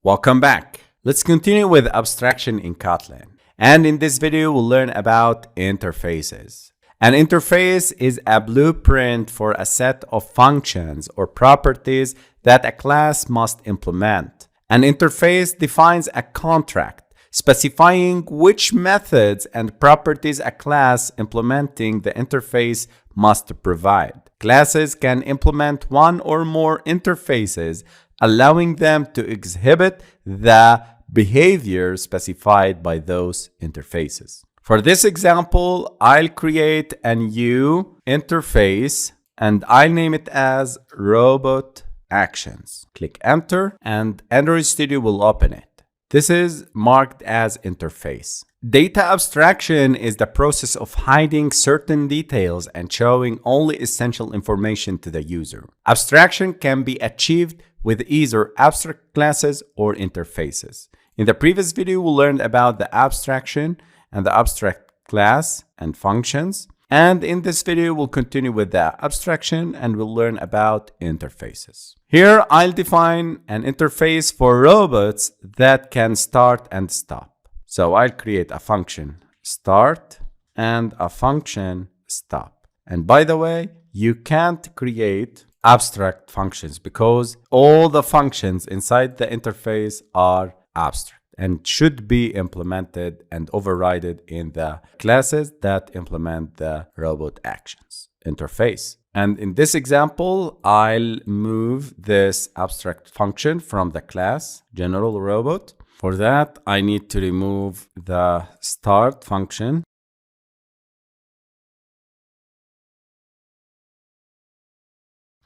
Welcome back. Let's continue with abstraction in Kotlin. And in this video, we'll learn about interfaces. An interface is a blueprint for a set of functions or properties that a class must implement. An interface defines a contract, specifying which methods and properties a class implementing the interface must provide. Classes can implement one or more interfaces, allowing them to exhibit the behavior specified by those interfaces. For this example, I'll create a new interface and I'll name it as Robot Actions. Click Enter and Android Studio will open it. This is marked as interface. Data abstraction is the process of hiding certain details and showing only essential information to the user. Abstraction can be achieved with either abstract classes or interfaces. In the previous video, we learned about the abstraction and the abstract class and functions. And in this video, we'll continue with the abstraction and we'll learn about interfaces. Here, I'll define an interface for robots that can start and stop. So I'll create a function start and a function stop. And by the way, you can't create abstract functions because all the functions inside the interface are abstract and should be implemented and overridden in the classes that implement the robot actions interface. And in this example, I'll move this abstract function from the class general robot. For that, I need to remove the start function.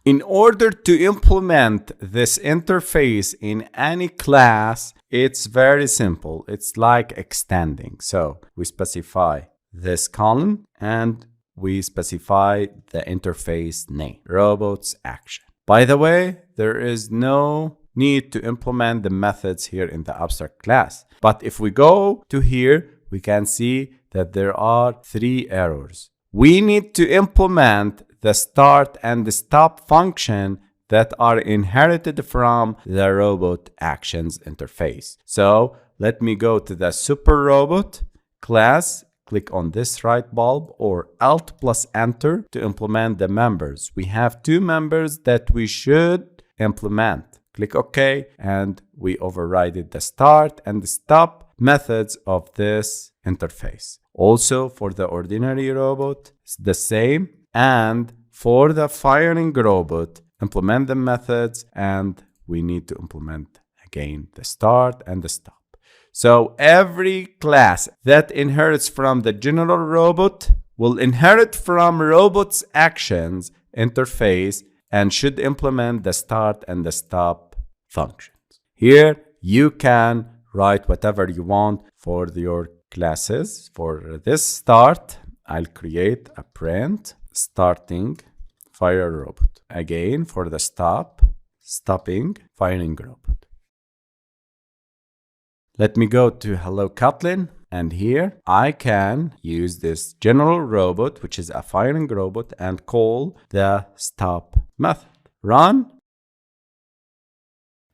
In order to implement this interface in any class, it's very simple. It's like extending. So we specify this column and we specify the interface name, robots action. By the way, there is no need to implement the methods here in the abstract class. But if we go to here, we can see that there are 3 errors. We need to implement the start and the stop function that are inherited from the robot actions interface. So let me go to the super robot class, click on this right bulb or Alt plus Enter to implement the members. We have 2 members that we should implement. Click OK and we overrided the start and the stop methods of this interface. Also for the ordinary robot, it's the same. And for the firing robot, implement the methods and we need to implement again the start and the stop. So every class that inherits from the general robot will inherit from robot's actions interface and should implement the start and the stop functions. Here you can write whatever you want for your classes. For this start, I'll create a print starting fire robot. Again, for the stop, stopping firing robot. Let me go to Hello Kotlin, and here I can use this general robot, which is a firing robot, and call the stop method. Run.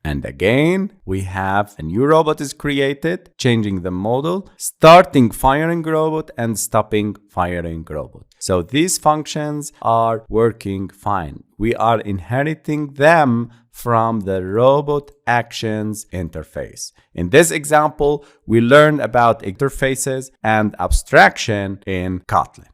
And again, we have a new robot is created, changing the model, starting firing robot and stopping firing robot. So these functions are working fine. We are inheriting them from the robot actions interface. In this example, we learned about interfaces and abstraction in Kotlin.